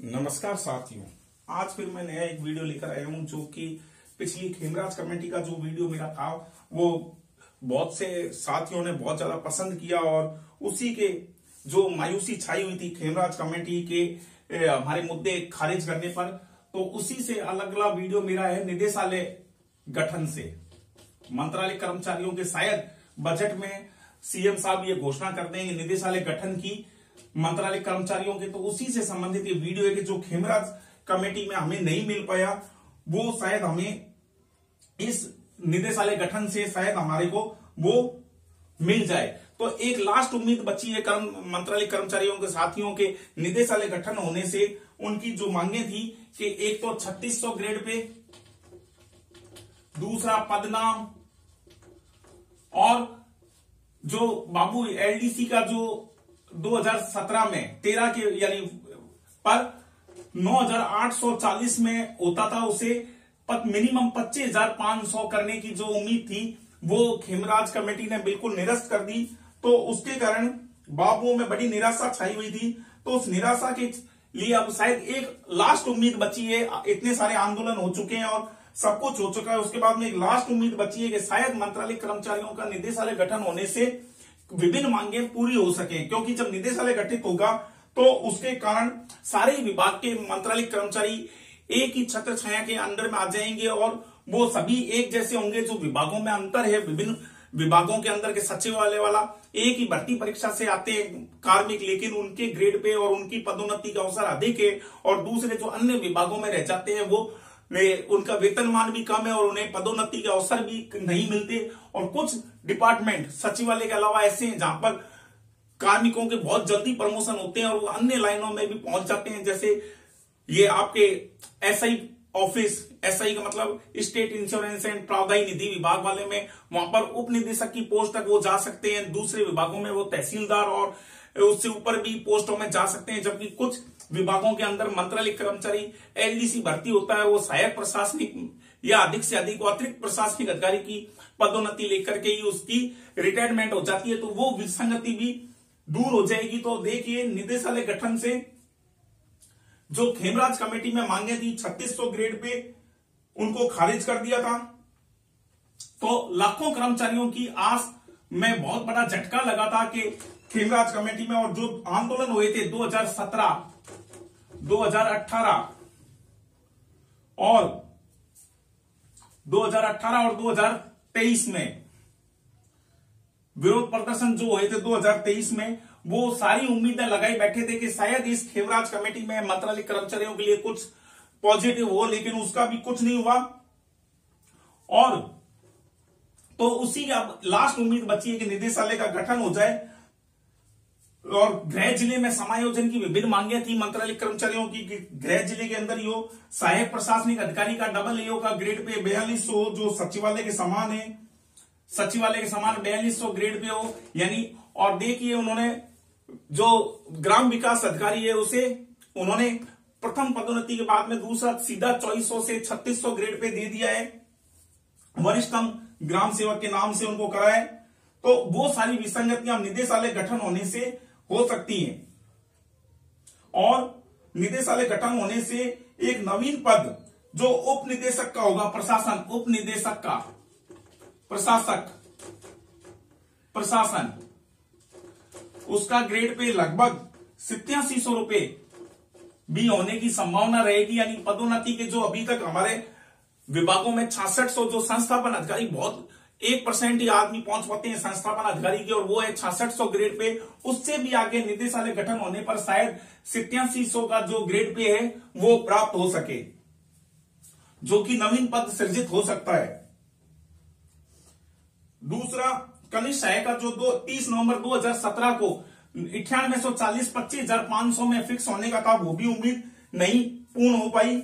नमस्कार साथियों, आज फिर मैं नया एक वीडियो लेकर आया हूं जो कि पिछली खेमराज कमेटी का जो वीडियो मेरा था वो बहुत से साथियों ने बहुत ज्यादा पसंद किया और उसी के जो मायूसी छाई हुई थी खेमराज कमेटी के हमारे मुद्दे खारिज करने पर, तो उसी से अलग अलग वीडियो मेरा है निदेशालय गठन से। मंत्रालय कर्मचारियों के शायद बजट में सीएम साहब ये घोषणा कर देंगे निदेशालय गठन की मंत्रालय कर्मचारियों के, तो उसी से संबंधित ये वीडियो है कि जो खेमराज कमेटी में हमें नहीं मिल पाया वो शायद हमें इस निदेशालय गठन से शायद हमारे को वो मिल जाए। तो एक लास्ट उम्मीद बची है मंत्रालय कर्मचारियों के साथियों के निदेशालय गठन होने से। उनकी जो मांगे थी कि एक तो 3600 ग्रेड पे, दूसरा पदनाम, और जो बाबू एलडीसी का जो 2017 में 13 के यानी पर 9840 में होता था, उसे मिनिमम 25,500 करने की जो उम्मीद थी वो खेमराज कमेटी ने बिल्कुल निरस्त कर दी। तो उसके कारण बाबुओं में बड़ी निराशा छाई हुई थी। तो उस निराशा के लिए अब शायद एक लास्ट उम्मीद बची है। इतने सारे आंदोलन हो चुके हैं और सब कुछ हो चुका है, उसके बाद में एक लास्ट उम्मीद बची है कि शायद मंत्रालय कर्मचारियों का निदेशालय गठन होने से विभिन्न मांगे पूरी हो सके, क्योंकि जब निदेशालय गठित होगा तो उसके कारण सारे विभाग के मंत्रालय कर्मचारी एक ही छत्र छाया के अंडर में आ जाएंगे और वो सभी एक जैसे होंगे। जो विभागों में अंतर है, विभिन्न विभागों के अंदर के सचिवालय वाला एक ही भर्ती परीक्षा से आते हैं कार्मिक, लेकिन उनके ग्रेड पे और उनकी पदोन्नति का अवसर अधिक है, और दूसरे जो अन्य विभागों में रह जाते हैं वो उनका वेतनमान भी कम है और उन्हें पदोन्नति के अवसर भी नहीं मिलते। और कुछ डिपार्टमेंट सचिवालय के अलावा ऐसे हैं जहां पर कार्मिकों के बहुत जल्दी प्रमोशन होते हैं और वो अन्य लाइनों में भी पहुंच जाते हैं, जैसे ये आपके एसआई ऑफिस, एसआई का मतलब स्टेट इंश्योरेंस एंड प्रावधायी निधि विभाग वाले में, वहां पर उप निदेशक की पोस्ट तक वो जा सकते हैं। दूसरे विभागों में वो तहसीलदार और उससे ऊपर भी पोस्टों में जा सकते हैं, जबकि कुछ विभागों के अंदर मंत्रालय कर्मचारी एलडीसी भर्ती होता है, वो सहायक प्रशासनिक या अधिक से अधिक अतिरिक्त प्रशासनिक अधिकारी की पदोन्नति लेकर के ही उसकी रिटायरमेंट हो जाती है। तो वो विसंगति भी दूर हो जाएगी। तो देखिए, निदेशालय गठन से जो खेमराज कमेटी में मांगे थी 3600 ग्रेड पे, उनको खारिज कर दिया था। तो लाखों कर्मचारियों की आस में बहुत बड़ा झटका लगा था कि खेमराज कमेटी में, और जो आंदोलन हुए थे 2017, 2018 और 2023 में विरोध प्रदर्शन जो हुए थे 2023 में, वो सारी उम्मीदें लगाई बैठे थे कि शायद इस खेमराज कमेटी में मंत्रालय कर्मचारियों के लिए कुछ पॉजिटिव हो, लेकिन उसका भी कुछ नहीं हुआ। और तो उसी अब लास्ट उम्मीद बची है कि निदेशालय का गठन हो जाए। और गृह जिले में समायोजन की विभिन्न मांगे थी मंत्रालय कर्मचारियों की, गृह जिले के अंदर यो सहायक प्रशासनिक अधिकारी का डबल एओ का ग्रेड पे 4200 जो सचिवालय के समान है, सचिवालय के समान 4200 ग्रेड पे हो यानी। और देखिए, उन्होंने जो ग्राम विकास अधिकारी है उसे उन्होंने प्रथम पदोन्नति के बाद में दूसरा सीधा 2400 से 3600 ग्रेड पे दे दिया है, वरिष्ठतम ग्राम सेवक के नाम से उनको करा है। तो वो सारी विसंगतियां निदेशालय गठन होने से हो सकती हैं। और निदेशालय गठन होने से एक नवीन पद जो उप निदेशक का होगा, प्रशासन, उप निदेशक का प्रशासक, प्रशासन, उसका ग्रेड पे लगभग 8700 रुपए भी होने की संभावना रहेगी। यानी पदोन्नति के जो अभी तक हमारे विभागों में 6600 जो संस्थापन अधिकारी, बहुत 1% ही आदमी पहुंच पाते हैं संस्थापन अधिकारी की, और वो है 6600 ग्रेड पे। उससे भी आगे निदेशालय गठन होने पर शायद 8700 का जो ग्रेड पे है वो प्राप्त हो सके, जो कि नवीन पद सृजित हो सकता है। दूसरा, कनिष्ठ सहायक का जो 30 नवंबर 2017 को 9840 25,500 में फिक्स होने का था, वो भी उम्मीद नहीं पूर्ण हो पाई।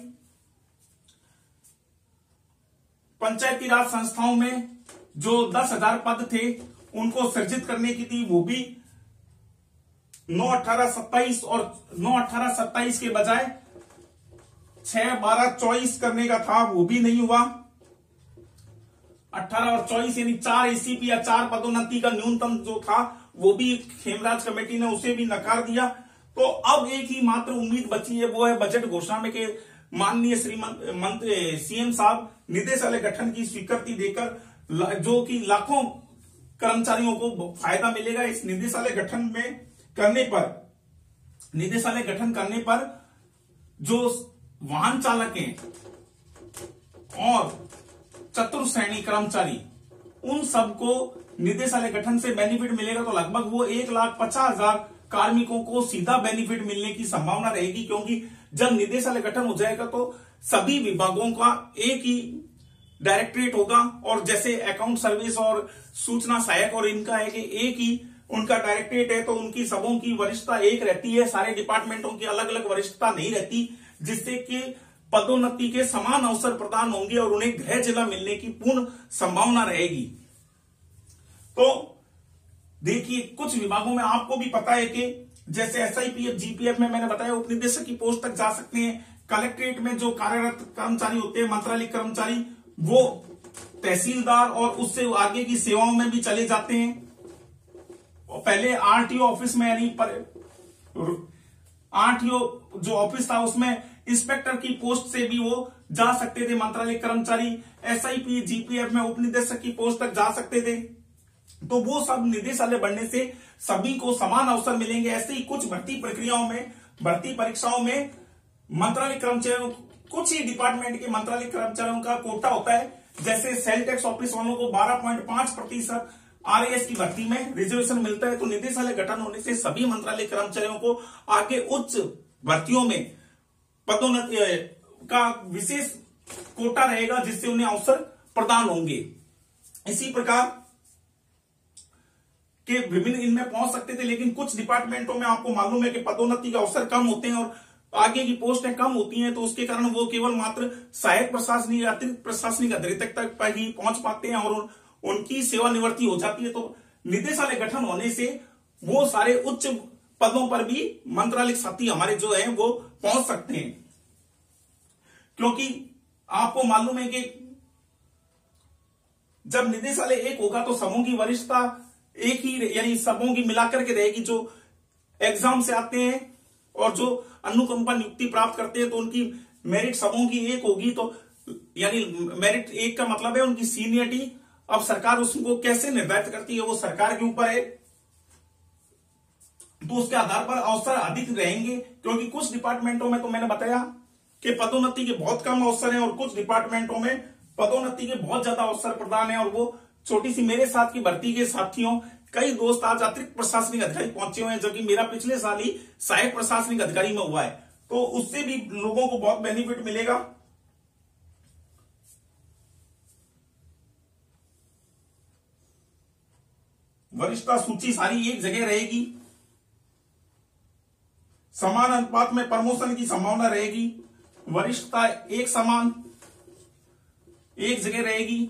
पंचायती राज संस्थाओं में जो 10,000 पद थे उनको सृजित करने की थी, वो भी 9/18/27 और 9/18/27 के बजाय 6/12/24 करने का था, वो भी नहीं हुआ। 18 और 24 यानी 4 एसीपी या 4 पदोन्नति का न्यूनतम जो था वो भी खेमराज कमेटी ने उसे भी नकार दिया। तो अब एक ही मात्र उम्मीद बची है, वो है बजट घोषणा में के माननीय सीएम साहब निदेशालय गठन की स्वीकृति देकर जो कि लाखों कर्मचारियों को फायदा मिलेगा इस निदेशालय गठन करने पर जो वाहन चालक हैं और चतुर्थ श्रेणी कर्मचारी, उन सबको निदेशालय गठन से बेनिफिट मिलेगा। तो लगभग वो 1,50,000 कार्मिकों को सीधा बेनिफिट मिलने की संभावना रहेगी, क्योंकि जब निदेशालय गठन हो जाएगा तो सभी विभागों का एक ही डायरेक्टरेट होगा, और जैसे अकाउंट सर्विस और सूचना सहायक और इनका है कि एक ही उनका डायरेक्टरेट है, तो उनकी सबों की वरिष्ठता एक रहती है, सारे डिपार्टमेंटों की अलग अलग वरिष्ठता नहीं रहती, जिससे कि पदोन्नति के समान अवसर प्रदान होंगे और उन्हें गृह जिला मिलने की पूर्ण संभावना रहेगी। तो देखिए, कुछ विभागों में आपको भी पता है कि जैसे एसआईपीएफ, जीपीएफ में मैंने बताया उप निदेशक की पोस्ट तक जा सकते हैं। कलेक्ट्रेट में जो कार्यरत कर्मचारी होते हैं, मंत्रालय कर्मचारी, वो तहसीलदार और उससे आगे की सेवाओं में भी चले जाते हैं। और पहले आरटीओ ऑफिस में, यानी आरटीओ जो ऑफिस था उसमें इंस्पेक्टर की पोस्ट से भी वो जा सकते थे मंत्रालय कर्मचारी। एसआईपी, जीपीएफ में उप निदेशक की पोस्ट तक जा सकते थे। तो वो सब निदेशालय बढ़ने से सभी को समान अवसर मिलेंगे। ऐसे ही कुछ भर्ती प्रक्रियाओं में, भर्ती परीक्षाओं में मंत्रालय कर्मचारियों, कुछ ही डिपार्टमेंट के मंत्रालय कर्मचारियों का कोटा होता है। जैसे सेल टैक्स ऑफिस वालों को 12.5% आरएएस की भर्ती में रिजर्वेशन मिलता है। तो निदेशालय गठन होने से सभी मंत्रालय कर्मचारियों को आगे उच्च भर्तियों में पदोन्नति का विशेष कोटा रहेगा, जिससे उन्हें अवसर प्रदान होंगे। इसी प्रकार के विभिन्न इनमें पहुंच सकते थे, लेकिन कुछ डिपार्टमेंटों में आपको मालूम है कि पदोन्नति के अवसर कम होते हैं और आगे की पोस्टें कम होती हैं, तो उसके कारण वो केवल मात्र सहायक प्रशासनिक, अतिरिक्त प्रशासनिक अधिकारी तक ही पहुंच पाते हैं और उनकी सेवानिवृत्ति हो जाती है। तो निदेशालय गठन होने से वो सारे उच्च पदों पर भी मंत्रालय साथी हमारे जो है वो पहुंच सकते हैं, क्योंकि आपको मालूम है कि जब निदेशालय एक होगा तो सबों की वरिष्ठता एक ही, यानी सबों की मिलाकर के रहेगी। जो एग्जाम से आते हैं और जो अनुकंपा नियुक्ति प्राप्त करते हैं तो उनकी मेरिट सबों की एक होगी। तो यानी मेरिट एक का मतलब है उनकी सीनियरिटी। अब सरकार उसको कैसे निर्धारित करती है वो सरकार के ऊपर है, तो उसके आधार पर अवसर अधिक रहेंगे। क्योंकि कुछ डिपार्टमेंटों में तो मैंने बताया कि पदोन्नति के बहुत कम अवसर हैं, और कुछ डिपार्टमेंटों में पदोन्नति के बहुत ज्यादा अवसर प्रदान है। और वो छोटी सी मेरे साथ की भर्ती के साथियों, कई दोस्त आज अतिरिक्त प्रशासनिक अधिकारी पहुंचे हुए हैं, जबकि मेरा पिछले साल ही सहायक प्रशासनिक अधिकारी में हुआ है। तो उससे भी लोगों को बहुत बेनिफिट मिलेगा। वरिष्ठता सूची सारी एक जगह रहेगी। समान अनुपात में प्रमोशन की संभावना रहेगी। वरिष्ठता एक समान एक जगह रहेगी।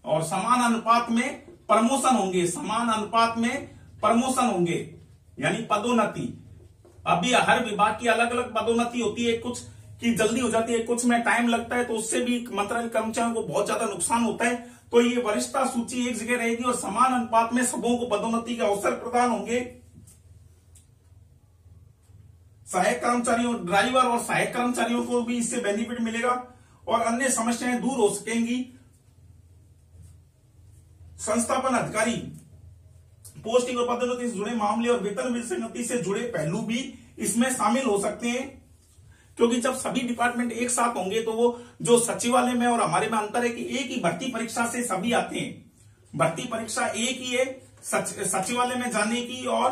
और समान अनुपात में प्रमोशन होंगे, समान अनुपात में प्रमोशन होंगे, यानी पदोन्नति। अभी हर विभाग की अलग अलग पदोन्नति होती है, कुछ की जल्दी हो जाती है, कुछ में टाइम लगता है, तो उससे भी मंत्रालय कर्मचारियों को बहुत ज्यादा नुकसान होता है। तो ये वरिष्ठता सूची एक जगह रहेगी और समान अनुपात में सबों को पदोन्नति के अवसर प्रदान होंगे। सहायक कर्मचारियों, ड्राइवर और सहायक कर्मचारियों को भी इससे बेनिफिट मिलेगा और अन्य समस्याएं दूर हो सकेंगी। संस्थापन अधिकारी पोस्टिंग और पदोन्नति से जुड़े मामले और वेतन विसंगति से जुड़े पहलू भी इसमें शामिल हो सकते हैं, क्योंकि जब सभी डिपार्टमेंट एक साथ होंगे तो वो जो सचिवालय में और हमारे में अंतर है कि एक ही भर्ती परीक्षा से सभी आते हैं। भर्ती परीक्षा एक ही है सचिवालय में जाने की और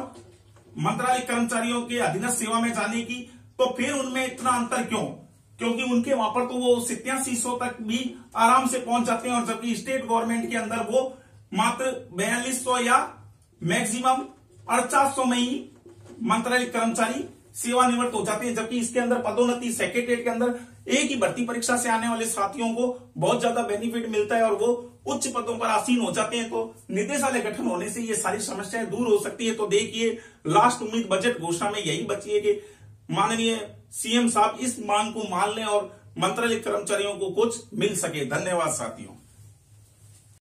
मंत्रालय कर्मचारियों के अधीनस्थ सेवा में जाने की, तो फिर उनमें इतना अंतर क्यों? क्योंकि उनके वहां पर तो वो 8700 तक भी आराम से पहुंच जाते हैं, और जबकि स्टेट गवर्नमेंट के अंदर वो मात्र 4200 या मैक्सिमम 4800 में ही मंत्रालय कर्मचारी सेवानिवृत्त हो जाते हैं। जबकि इसके अंदर पदोन्नति सेक्रेटरीट के अंदर एक ही भर्ती परीक्षा से आने वाले साथियों को बहुत ज्यादा बेनिफिट मिलता है और वो उच्च पदों पर आसीन हो जाते हैं। तो निदेशालय गठन होने से ये सारी समस्याएं दूर हो सकती है। तो देखिए, लास्ट उम्मीद बजट घोषणा में यही बची है कि माननीय सीएम साहब इस मांग को मान लें और मंत्रालय कर्मचारियों को कुछ मिल सके। धन्यवाद साथियों।